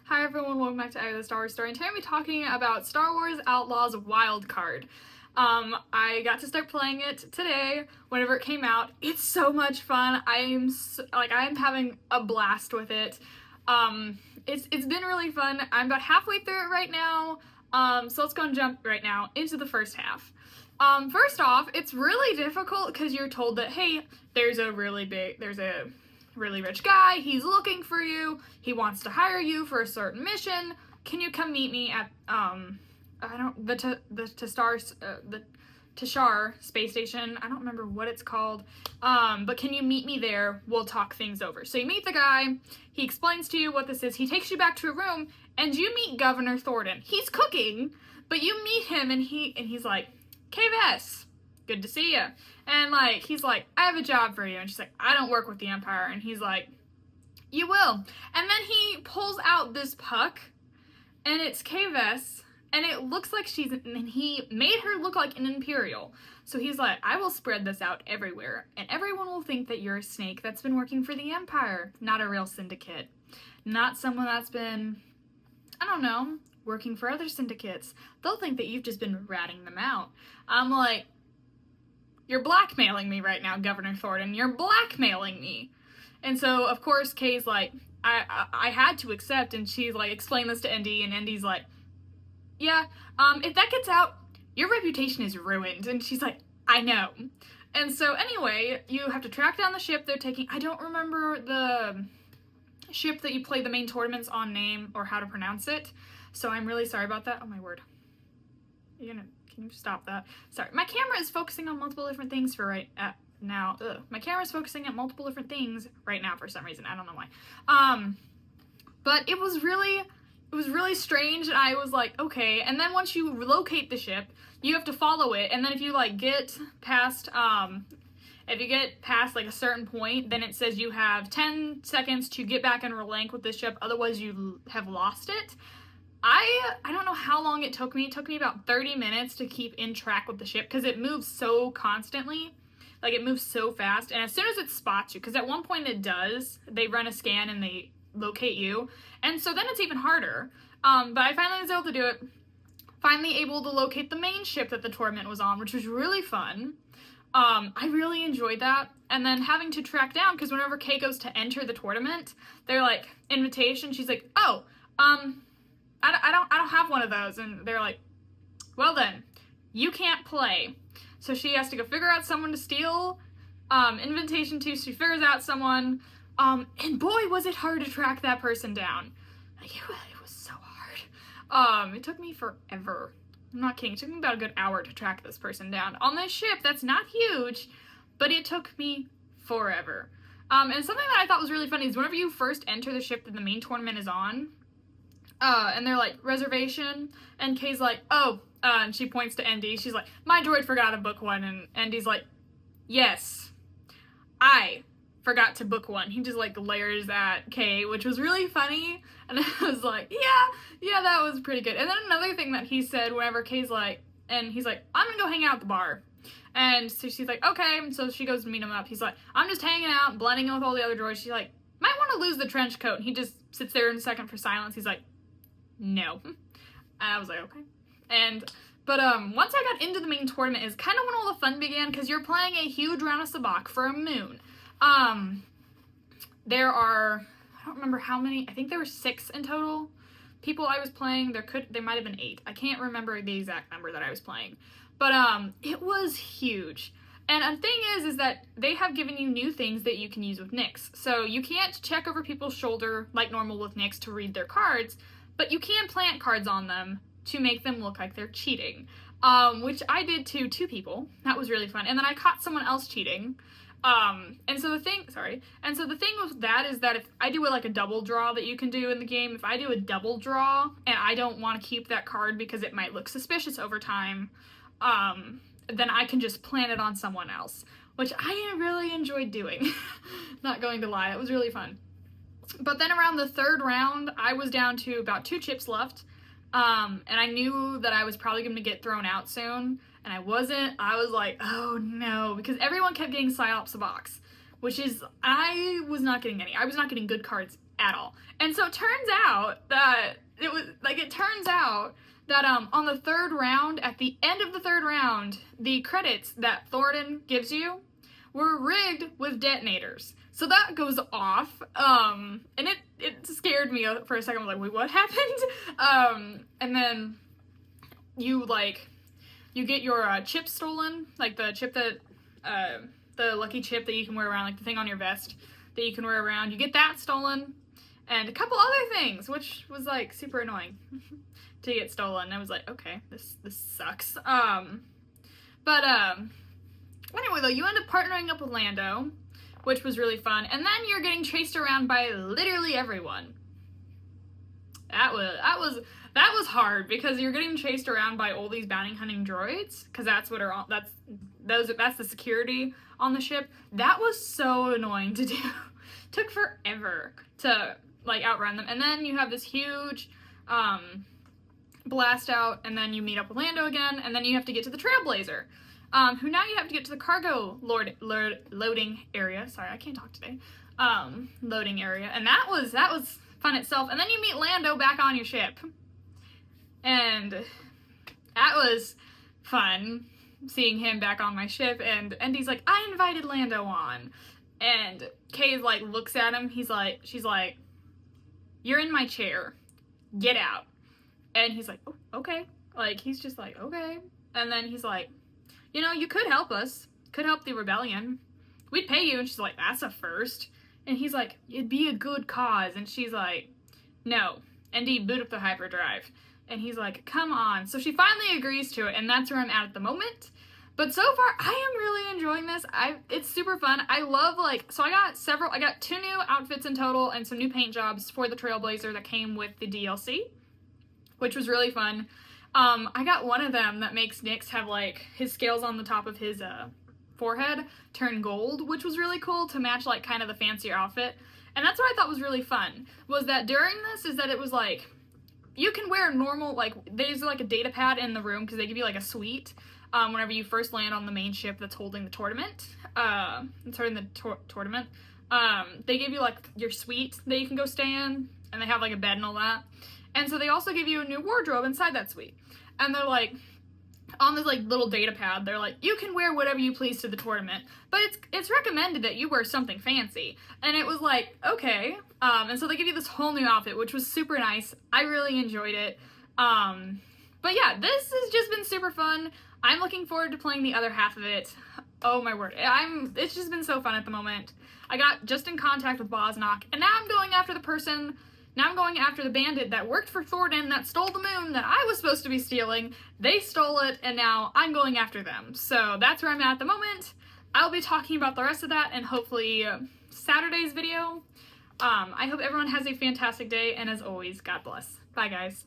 Hi everyone, welcome back to the Star Wars Story, and today I'm going to be talking about Star Wars Outlaws Wild Card. I got to start playing it today, whenever it came out. It's so much fun. I am having a blast with it. It's been really fun. I'm about halfway through it right now, so let's go and jump right now into the first half. First off, it's really difficult because you're told that, hey, there's a really rich guy, he's looking for you, he wants to hire you for a certain mission, can you come meet me at, the Tashar space station, I don't remember what it's called, but can you meet me there, we'll talk things over. So you meet the guy, he explains to you what this is, he takes you back to a room, and you meet Governor Thornton. He's cooking, but you meet him, and he's like, K-Vess, good to see you. And, he's like, I have a job for you. And she's like, I don't work with the Empire. And he's like, you will. And then he pulls out this puck, and it's K-Vess, and it looks like and he made her look like an Imperial. So he's like, I will spread this out everywhere, and everyone will think that you're a snake that's been working for the Empire, not a real syndicate. Not someone that's been, I don't know, working for other syndicates. They'll think that you've just been ratting them out. I'm like, you're blackmailing me right now, Governor Thornton. You're blackmailing me. And so, of course, Kay's like, I had to accept, and she's like, explain this to Indy, and Indy's like, yeah, if that gets out, your reputation is ruined. And she's like, I know. And so, anyway, you have to track down the ship they're taking. I don't remember the ship that you play the main tournaments on name or how to pronounce it. So I'm really sorry about that. Oh my word. Can you stop that? Sorry. My camera is focusing on multiple different things for right now. My camera's focusing on multiple different things right now for some reason. I don't know why. But it was really strange, and I was like, okay. And then once you locate the ship, you have to follow it, and then if you get past a certain point, then it says you have 10 seconds to get back in relink with the ship, otherwise you have lost it. I don't know how long it took me. It took me about 30 minutes to keep in track with the ship because it moves so constantly. It moves so fast. And as soon as it spots you, because at one point it does, they run a scan and they locate you. And so then it's even harder. But I finally was able to do it. Finally able to locate the main ship that the tournament was on, which was really fun. I really enjoyed that. And then having to track down, because whenever Kay goes to enter the tournament, they're like, invitation. She's like, oh, I don't have one of those. And they're like, well then, you can't play. So she has to go figure out someone to steal invitation to. She figures out someone, and boy, was it hard to track that person down. It was so hard. It took me forever. I'm not kidding. It took me about a good hour to track this person down. On this ship that's not huge, but it took me forever. And something that I thought was really funny is whenever you first enter the ship that the main tournament is on, and they're like, reservation, and Kay's like, oh, and she points to Indy, she's like, my droid forgot to book one, and Indy's like, yes, I forgot to book one. He just layers at Kay, which was really funny, and I was like, yeah, that was pretty good. And then another thing that he said whenever Kay's like, and he's like, I'm gonna go hang out at the bar. And so she's like, okay, so she goes to meet him up. He's like, I'm just hanging out, blending in with all the other droids. She's like, might want to lose the trench coat. And he just sits there in a second for silence. He's like, no. And I was like, okay. But once I got into the main tournament is kind of when all the fun began, because you're playing a huge round of sabacc for a moon. There are, I don't remember how many, I think there were 6 in total people I was playing. There might have been 8. I can't remember the exact number that I was playing. But it was huge. And the thing is that they have given you new things that you can use with Nix. So you can't check over people's shoulder like normal with Nix to read their cards, but you can plant cards on them to make them look like they're cheating, which I did to 2 people. That was really fun. And then I caught someone else cheating. And so the thing with that is that if I do a double draw that you can do in the game, if I do a double draw and I don't want to keep that card because it might look suspicious over time, then I can just plant it on someone else, which I really enjoyed doing. Not going to lie, it was really fun. But then around the 3rd round, I was down to about 2 chips left, and I knew that I was probably going to get thrown out soon, and I wasn't. I was like, oh no, because everyone kept getting Psyops sabaccs, which is, I was not getting any. I was not getting good cards at all. And so it turns out that on the third round, at the end of the third round, the credits that Thoradin gives you were rigged with detonators. So that goes off, and it scared me for a second. I was like, wait, what happened? And then you get your chip stolen, like the chip that, the lucky chip that you can wear around, like the thing on your vest that you can wear around. You get that stolen, and a couple other things, which was like super annoying to get stolen. I was like, okay, this sucks. Anyway, though, you end up partnering up with Lando, which was really fun, and then you're getting chased around by literally everyone. That was hard, because you're getting chased around by all these bounty hunting droids, because that's the security on the ship. That was so annoying to do. Took forever to like outrun them, and then you have this huge blast out, and then you meet up with Lando again, and then you have to get to the Trailblazer, who now you have to get to the cargo loading area. Sorry, I can't talk today. Loading area, and that was fun itself. And then you meet Lando back on your ship, and that was fun seeing him back on my ship. And he's like, I invited Lando on, and Kay like looks at him. She's like, you're in my chair, get out. And he's like, oh, okay. Like, he's just like, okay. And then he's like, you know, you could help us. Could help the rebellion. We'd pay you. And she's like, that's a first. And he's like, it'd be a good cause. And she's like, no. Indeed, boot up the hyperdrive. And he's like, come on. So she finally agrees to it, and that's where I'm at the moment. But so far, I am really enjoying this. It's super fun. I love, so I got 2 new outfits in total and some new paint jobs for the Trailblazer that came with the DLC, which was really fun. I got one of them that makes Nyx have, his scales on the top of his forehead turn gold, which was really cool to match, kind of the fancier outfit. And that's what I thought was really fun, was that during this, is that it was, you can wear normal, there's, a data pad in the room, because they give you, a suite, whenever you first land on the main ship that's holding the tournament. Tournament. They give you, your suite that you can go stay in, and they have, a bed and all that. And so they also give you a new wardrobe inside that suite. And they're on this little data pad, they're you can wear whatever you please to the tournament, but it's recommended that you wear something fancy. And it was okay. And so they give you this whole new outfit, which was super nice. I really enjoyed it. But yeah, this has just been super fun. I'm looking forward to playing the other half of it. Oh my word. It's just been so fun at the moment. I got just in contact with Bosnock, and now I'm going after the bandit that worked for Thoradin that stole the moon that I was supposed to be stealing. They stole it, and now I'm going after them. So that's where I'm at the moment. I'll be talking about the rest of that in hopefully Saturday's video. I hope everyone has a fantastic day, and as always, God bless. Bye, guys.